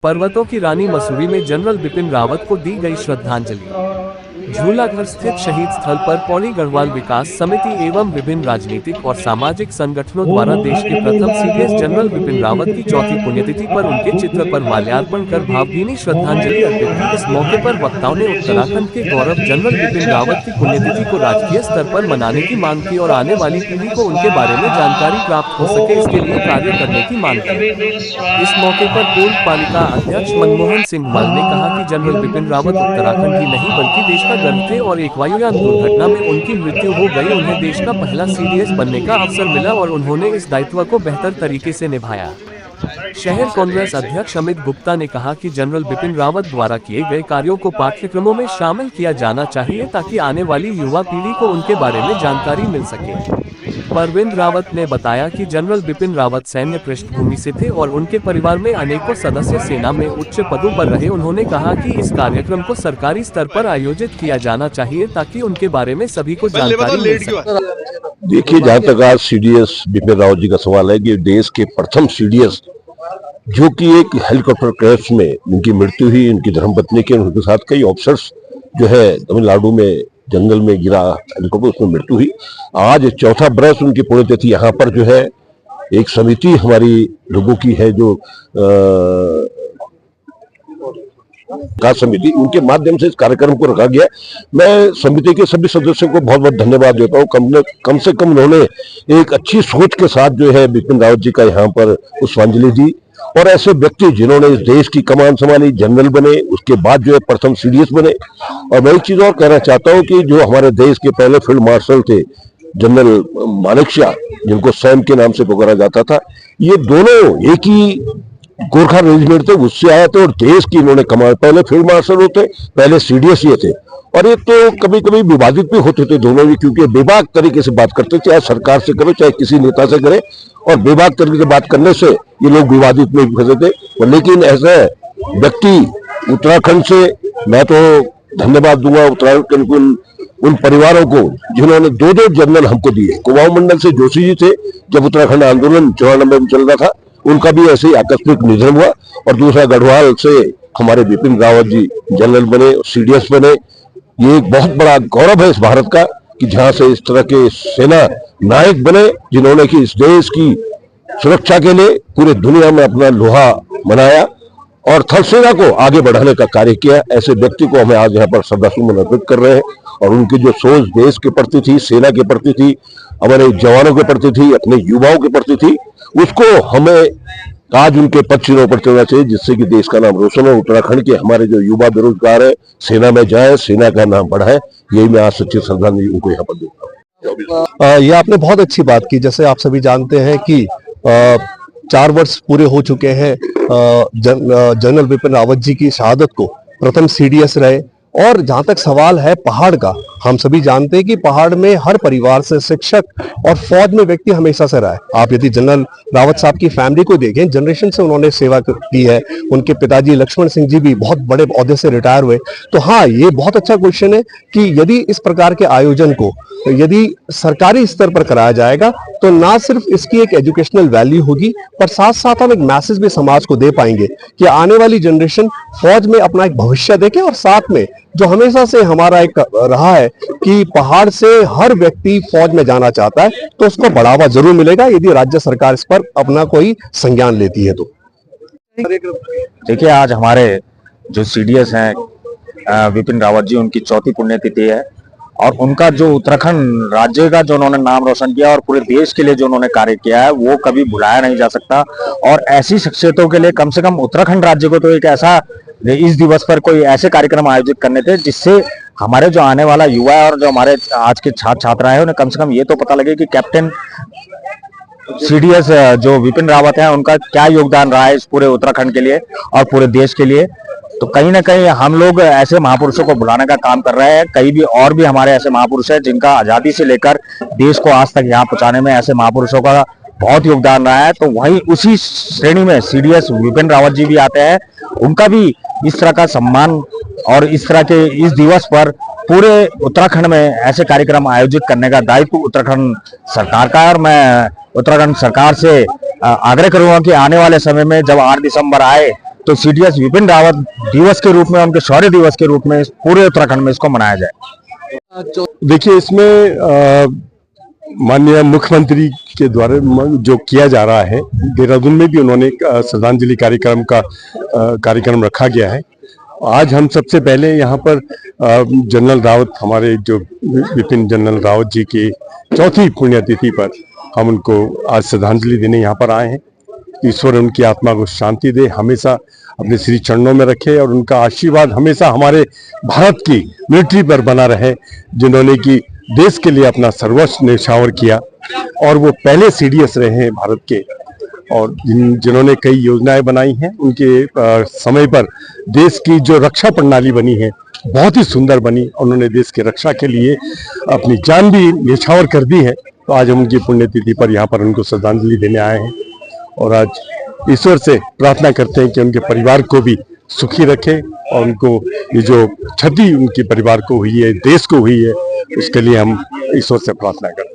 पर्वतों की रानी मसूरी में जनरल बिपिन रावत को दी गई श्रद्धांजलि। झूलाघर स्थित शहीद स्थल पर पौड़ी गढ़वाल विकास समिति एवं विभिन्न राजनीतिक और सामाजिक संगठनों द्वारा देश के प्रथम सीडीएस जनरल बिपिन रावत की चौथी पुण्यतिथि पर उनके चित्र पर माल्यार्पण कर भावभीनी श्रद्धांजलि अर्पित की। इस मौके पर वक्ताओं ने उत्तराखंड के गौरव जनरल बिपिन रावत की पुण्यतिथि को राजकीय स्तर पर मनाने की मांग की और आने वाली पीढ़ी को उनके बारे में जानकारी प्राप्त हो सके इसके लिए कार्य करने की मांग की। इस मौके पर पूर्व पालिका अध्यक्ष मनमोहन सिंह मान ने कहा कि जनरल बिपिन रावत उत्तराखंड ही नहीं बल्कि देश का गर्व थे और एक वायुयान दुर्घटना में उनकी मृत्यु हो गई। उन्हें देश का पहला सीडीएस बनने का अवसर मिला और उन्होंने इस दायित्व को बेहतर तरीके से निभाया। शहर कांग्रेस अध्यक्ष अमित गुप्ता ने कहा कि जनरल बिपिन रावत द्वारा किए गए कार्यों को पाठ्यक्रमों में शामिल किया जाना चाहिए ताकि आने वाली युवा पीढ़ी को उनके बारे में जानकारी मिल सके। परविंद रावत ने बताया कि जनरल बिपिन रावत सैन्य पृष्ठभूमि से थे और उनके परिवार में अनेकों सदस्य सेना में उच्च पदों पर रहे। उन्होंने कहा कि इस कार्यक्रम को सरकारी स्तर पर आयोजित किया जाना चाहिए ताकि उनके बारे में सभी को जानकारी मिल सके। देखिए, जहाँ तक आज सीडीएस बिपिन रावत जी का सवाल है कि देश के प्रथम सीडीएस जो कि एक हेलीकॉप्टर क्रैश में उनकी मृत्यु हुई, उनकी धर्मपत्नी के उनके साथ कई ऑफिसर्स जो है तमिलनाडु में जंगल में गिरा हेलीकॉप्टर, उसमें मृत्यु हुई। आज चौथा बरस उनकी पुण्यतिथि यहाँ पर जो है एक समिति हमारी लोगों की है जो समिति, उनके माध्यम से इस कार्यक्रम को रखा गया। मैं समिति के सभी सदस्यों को बहुत बहुत धन्यवाद देता हूँ। कम से कम उन्होंने एक अच्छी सोच के साथ जो है बिपिन रावत जी का यहाँ पर पुष्पांजलि दी और ऐसे व्यक्ति जिन्होंने इस देश की कमान संभाली, जनरल बने, उसके बाद जो है प्रथम सीडीएस बने। और मैं एक चीज और कहना चाहता हूँ कि जो हमारे देश के पहले फील्ड मार्शल थे जनरल मानेकशॉ, जिनको सैम के नाम से पुकारा जाता था, ये दोनों एक ही गोरखा रेजिमेंट थे, उससे आए थे और देश की इन्होंने कमान, पहले फील्ड मार्शल होते, पहले सीडीएस ये थे। और ये तो कभी कभी विवादित भी होते थे दोनों ही, क्योंकि बेबाक तरीके से बात करते थे, चाहे सरकार से करे चाहे किसी नेता से करे, और बेबाक तरीके से बात करने से ये लोग विवादित में फंसे थे। लेकिन ऐसे व्यक्ति उत्तराखंड से मैं तो धन्यवाद दूंगा उत्तराखंड के उन परिवारों को जिन्होंने दो जनरल हमको दिए। कुमाऊं मंडल से जोशी जी थे, जब उत्तराखंड आंदोलन 94 में चल रहा था, उनका भी ऐसे ही आकस्मिक निधन हुआ। और दूसरा गढ़वाल से हमारे बिपिन रावत जी जनरल बने, सीडीएस बने। ये एक बहुत बड़ा गौरव है इस भारत का कि जहां से इस तरह के सेना नायक बने जिन्होंने कि इस देश की सुरक्षा के लिए पूरे दुनिया में अपना लोहा मनाया और थल सेना को आगे बढ़ाने का कार्य किया। ऐसे व्यक्ति को हमें आज यहाँ पर श्रद्धासुमन अर्पित कर रहे हैं और उनकी जो सोच देश के प्रति थी, सेना के प्रति थी, हमारे जवानों के प्रति थी, अपने युवाओं के प्रति थी, उसको हमें आज उनके पद चिन्हों पर चलना चाहिए जिससे कि देश का नाम रोशन हो। उत्तराखंड के हमारे जो युवा बेरोजगार है सेना में जाए, सेना का नाम बढ़ाए, यही मैं आज सच्ची श्रद्धांजलि उनको यहाँ पर देता हूँ। ये आपने बहुत अच्छी बात की। जैसे आप सभी जानते हैं कि 4 वर्ष पूरे हो चुके हैं जनरल बिपिन रावत जी की शहादत को, प्रथम सीडीएस रहे। और जहां तक सवाल है पहाड़ का, हम सभी जानते हैं कि पहाड़ में हर परिवार से शिक्षक और फौज में व्यक्ति हमेशा से रहा है। आप यदि जनरल रावत साहब की फैमिली को देखें, जनरेशन से उन्होंने सेवा की है। उनके पिताजी लक्ष्मण सिंह जी भी बहुत बड़े ओहदे से रिटायर हुए। तो हाँ, ये बहुत अच्छा क्वेश्चन है कि यदि इस प्रकार के आयोजन को यदि सरकारी स्तर पर कराया जाएगा तो ना सिर्फ इसकी एक एजुकेशनल वैल्यू होगी, पर साथ साथ हम एक मैसेज भी समाज को दे पाएंगे कि आने वाली जनरेशन फौज में अपना एक भविष्य देखे। और साथ में जो हमेशा से हमारा एक रहा है कि पहाड़ से हर व्यक्ति फौज में जाना चाहता है, तो उसको बढ़ावा जरूर मिलेगा यदि राज्य सरकार इस पर अपना कोई संज्ञान लेती है तो। देखिए, आज हमारे जो सीडीएस हैं बिपिन रावत जी, उनकी चौथी पुण्यतिथि है और उनका जो उत्तराखंड राज्य का जो उन्होंने नाम रोशन किया और पूरे देश के लिए जो उन्होंने कार्य किया है वो कभी भुलाया नहीं जा सकता। और ऐसी शख्सियतों के लिए कम से कम उत्तराखंड राज्य को तो एक ऐसा इस दिवस पर कोई ऐसे कार्यक्रम आयोजित करने थे जिससे हमारे जो आने वाला युवा है और जो हमारे आज के छात्र छात्राएं हैं उन्हें कम से कम ये तो पता लगे कि कैप्टन सीडीएस जो बिपिन रावत है उनका क्या योगदान रहा है इस पूरे उत्तराखंड के लिए और पूरे देश के लिए। तो कहीं ना कहीं हम लोग ऐसे महापुरुषों को बुलाने का काम कर रहे हैं। कई भी और भी हमारे ऐसे महापुरुष हैं जिनका आजादी से लेकर देश को आज तक यहाँ पहुंचाने में ऐसे महापुरुषों का बहुत योगदान रहा है। तो वहीं उसी श्रेणी में सीडीएस बिपिन रावत जी भी आते हैं। उनका भी इस तरह का सम्मान और इस तरह के इस दिवस पर पूरे उत्तराखंड में ऐसे कार्यक्रम आयोजित करने का दायित्व उत्तराखंड सरकार का है। और मैं उत्तराखंड सरकार से आग्रह करूंगा कि आने वाले समय में जब 8 दिसंबर आए तो सीडीएस विपिन रावत दिवस के रूप में, उनके शौर्य दिवस के रूप में पूरे उत्तराखंड में इसको मनाया जाए। देखिए, इसमें माननीय मुख्यमंत्री के द्वारा जो किया जा रहा है, देहरादून में भी उन्होंने एक श्रद्धांजलि कार्यक्रम रखा गया है। आज हम सबसे पहले यहाँ पर जनरल रावत, हमारे जो विपिन जनरल रावत जी की चौथी पुण्यतिथि पर हम उनको आज श्रद्धांजलि देने यहाँ पर आए हैं। ईश्वर उनकी आत्मा को शांति दे, हमेशा अपने श्री चरणों में रखे और उनका आशीर्वाद हमेशा हमारे भारत की मिलिट्री पर बना रहे, जिन्होंने कि देश के लिए अपना सर्वस्व न्यौछावर किया और वो पहले सीडीएस रहे हैं भारत के, और जिन्होंने कई योजनाएं बनाई हैं। उनके समय पर देश की जो रक्षा प्रणाली बनी है बहुत ही सुंदर बनी। उन्होंने देश की रक्षा के लिए अपनी जान भी न्यौछावर कर दी है। तो आज हम उनकी पुण्यतिथि पर यहाँ पर उनको श्रद्धांजलि देने आए हैं और आज ईश्वर से प्रार्थना करते हैं कि उनके परिवार को भी सुखी रखे और उनको ये जो क्षति उनके परिवार को हुई है, देश को हुई है, उसके लिए हम ईश्वर से प्रार्थना करते हैं।